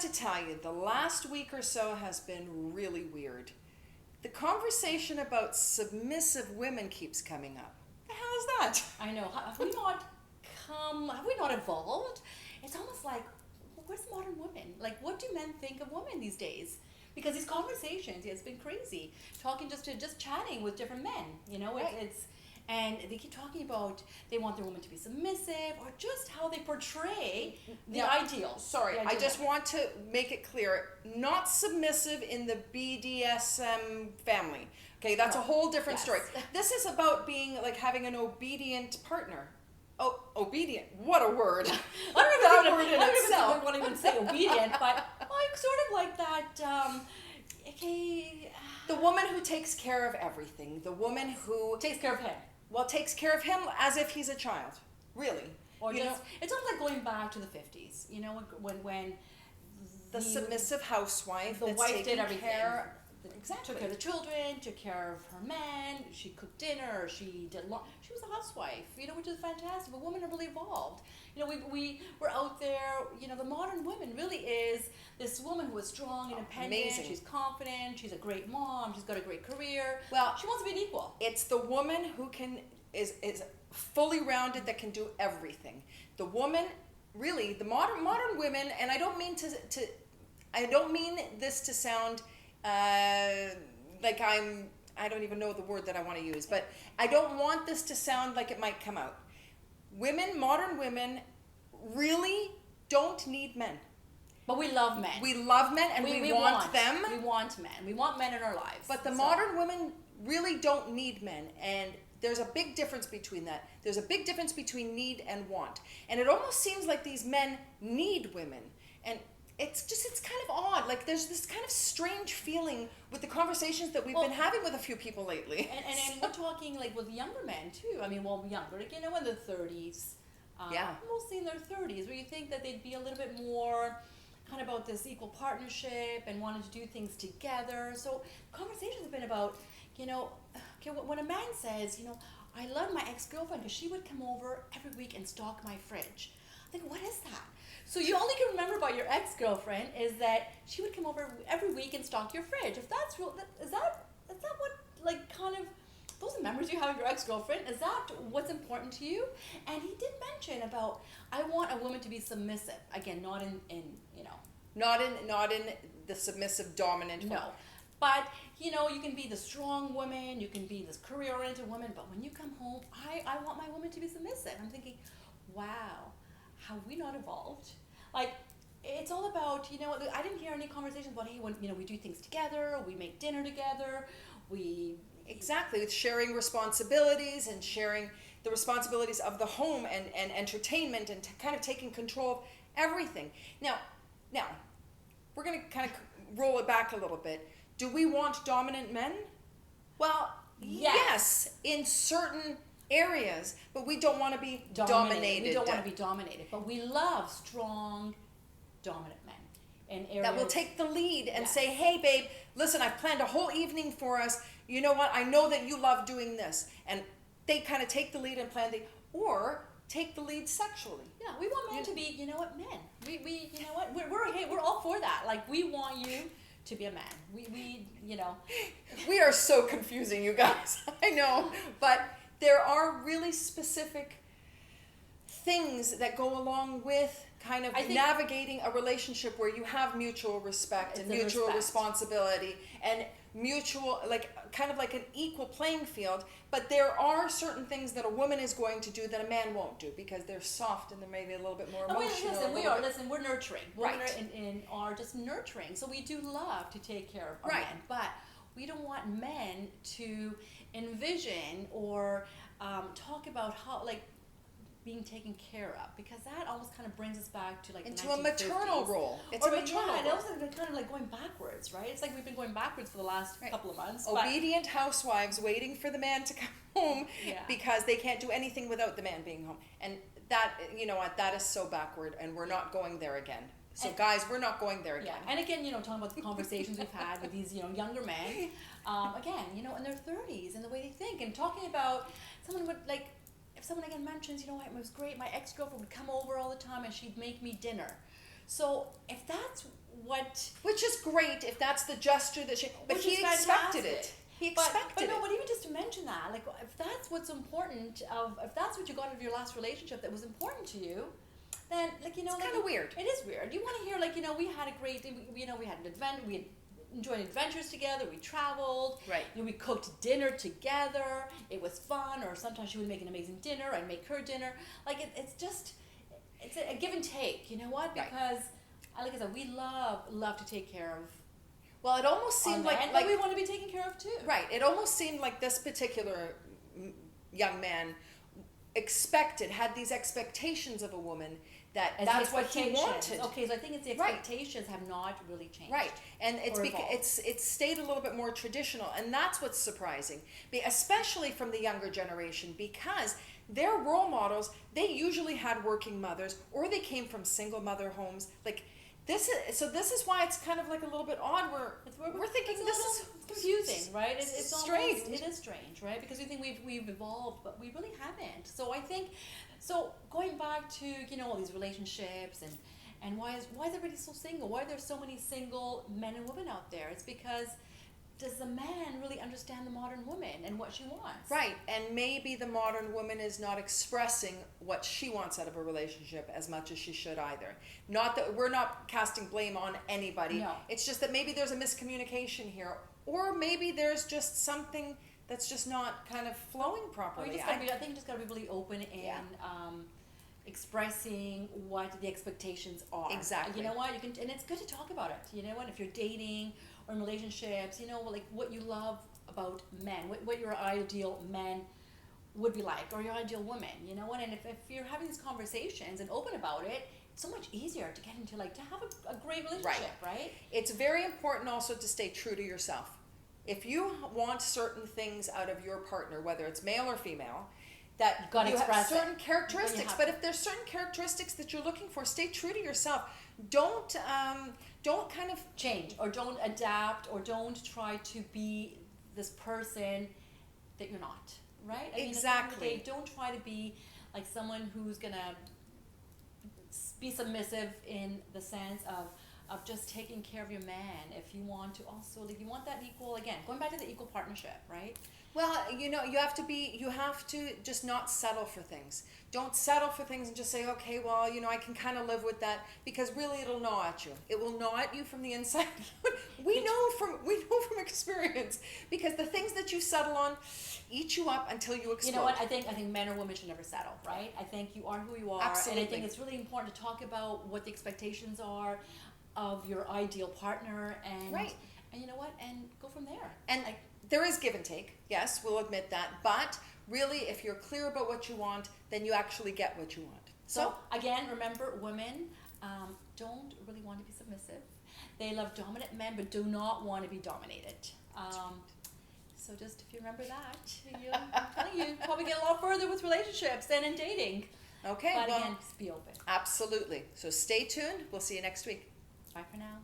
to tell you, the last week or so has been really weird. The conversation about submissive women keeps coming up. The hell is that? I know. Have we not evolved? It's almost like, where's modern women? Like, what do men think of women these days? Because these conversations, it's been crazy. Just chatting with different men, Right. and they keep talking about they want their woman to be submissive, or just how they portray the ideal. Sorry, The I ideal just man. want to make it clear, not submissive in the BDSM family. Okay, that's a No. whole different Yes. story. This is about being like having an obedient partner. Oh, obedient. What a word. I don't know if itself. I want to even say obedient, but like sort of like that. Okay, The woman who takes care of everything. The woman who takes care of him. takes care of him as if he's a child. Really. Or You know, it's almost like going back to the 50s, when the submissive housewife the that's wife taking did everything. care. Took Exactly. care of the children, took care of her man, she cooked dinner, she did she was a housewife, which is fantastic. But women have really evolved. We're out there, the modern woman really is this woman who is strong, independent, Amazing. she's confident, she's a great mom, she's got a great career. Well, She wants to be an equal. it's the woman who is fully rounded, that can do everything. The woman, really, the modern women, and I don't mean I don't mean this to sound like I don't even know the word that I want to use, but I don't want this to sound like it might come out. Modern women really don't need men. But we love men. We love men and we want them. We want men. We want men in our lives. But the modern women really don't need men, and there's a big difference between that. There's a big difference between need and want. And it almost seems like these men need women. And it's kind of odd. Like there's this kind of strange feeling with the conversations that we've been having with a few people lately. And we're talking like with younger men too. I mean, younger, like, in their 30s. Yeah. Mostly in their 30s, where you think that they'd be a little bit more kind of about this equal partnership and wanting to do things together. So conversations have been about, okay, when a man says, I love my ex-girlfriend because she would come over every week and stock my fridge. I think, what is that? So you only can remember about your ex-girlfriend is that she would come over every week and stock your fridge. If that's real, is that what, like, kind of, those are memories you have of your ex-girlfriend? Is that what's important to you? And he did mention about, I want a woman to be submissive. Again, not in Not in the submissive dominant form. no. But, you can be the strong woman, you can be this career-oriented woman, but when you come home, I want my woman to be submissive. I'm thinking, wow, have we not evolved? Like, it's all about, I didn't hear any conversations about, hey, when, we do things together, we make dinner together, Exactly, with sharing responsibilities and sharing the responsibilities of the home and entertainment and kind of taking control of everything. Now, we're going to kind of roll it back a little bit. Do we want dominant men? Well, yes, in certain areas, but we don't want to be dominated. We don't want to be dominated, but we love strong, dominant men in areas that will take the lead and Yes. say, hey, babe, listen, I've planned a whole evening for us. You know what? I know that you love doing this. And they kind of take the lead and plan or take the lead sexually. Yeah, we want men to be, men. We we're all for that. Like, we want you to be a man. We We are so confusing, you guys. I know. But there are really specific things that go along with kind of navigating a relationship where you have mutual respect and mutual responsibility and mutual, kind of like an equal playing field. But there are certain things that a woman is going to do that a man won't do because they're soft and they're maybe a little bit more emotional. We're nurturing. Women are just nurturing. So we do love to take care of our men. But we don't want men to envision or talk about how, being taken care of, because that almost kind of brings us back to into the a maternal role. It's a maternal role. And also kind of like going backwards, right? It's like we've been going backwards for the last couple of months. Obedient housewives waiting for the man to come home because they can't do anything without the man being home. And that, that is so backward, and we're not going there again. So guys, we're not going there again. Yeah. And again, talking about the conversations we've had with these, younger men, again, in their 30s and the way they think, and talking about someone would if someone again mentions, it was great, my ex-girlfriend would come over all the time and she'd make me dinner. So if that's Which is great if that's the gesture that she. But Which he is expected fantastic. it. He expected but it. But even just to mention that, like, if that's what's important, if that's what you got out of your last relationship that was important to you, then, like, It's like, kind of weird. It is weird. You want to hear, like, we had a great, we had an event, we had enjoyed adventures together, we traveled, Right. we cooked dinner together, it was fun, or sometimes she would make an amazing dinner, I'd make her dinner. Like, it's just, it's a give and take, you know what? Right. Because, like I said, we love to take care of. Well, it almost seemed like but we want to be taken care of too. Right. It almost seemed like this particular young man had these expectations of a woman that's what he wanted. Okay, so I think it's the expectations have not really changed. Right, and it's stayed a little bit more traditional, and that's what's surprising, especially from the younger generation, because their role models, they usually had working mothers, or they came from single mother homes. Like, this is why it's kind of like a little bit odd. We're thinking this is confusing, right? It's strange. Almost, it is strange, right? Because we think we've evolved, but we really haven't. So I think, going back to all these relationships and why is everybody so single? Why are there so many single men and women out there? It's because, does the man really understand the modern woman and what she wants? Right, and maybe the modern woman is not expressing what she wants out of a relationship as much as she should either. Not that we're not casting blame on anybody. No. It's just that maybe there's a miscommunication here, or maybe there's just something that's just not kind of flowing properly. I think you just gotta be really open and expressing what the expectations are. Exactly. You know what? And it's good to talk about it. You know what? If you're dating or in relationships, like what you love about men, what your ideal man would be like, or your ideal woman. You know what? And if you're having these conversations and open about it, it's so much easier to get into, to have a great relationship, right? It's very important also to stay true to yourself. If you want certain things out of your partner, whether it's male or female, that you have certain characteristics, but if there's certain characteristics that you're looking for, stay true to yourself. Don't kind of change, or don't adapt, or don't try to be this person that you're not, right? Exactly. Don't try to be like someone who's gonna be submissive in the sense of just taking care of your man. If you want to also, you want that equal, again, going back to the equal partnership, right? Well, you have to just not settle for things. Don't settle for things and just say, okay, well, I can kind of live with that, because really it'll gnaw at you. It will gnaw at you from the inside. We know from experience, because the things that you settle on eat you up until you explode. You know what? I think men or women should never settle, right? I think you are who you are. Absolutely. And I think it's really important to talk about what the expectations are of your ideal partner, and you know what? And go from there. And there is give and take. Yes, we'll admit that. But really, if you're clear about what you want, then you actually get what you want. So again, remember, women don't really want to be submissive. They love dominant men, but do not want to be dominated. So just if you remember that, I'm telling you, probably get a lot further with relationships than in dating. Okay. But again, just be open. Absolutely. So stay tuned. We'll see you next week. Bye for now.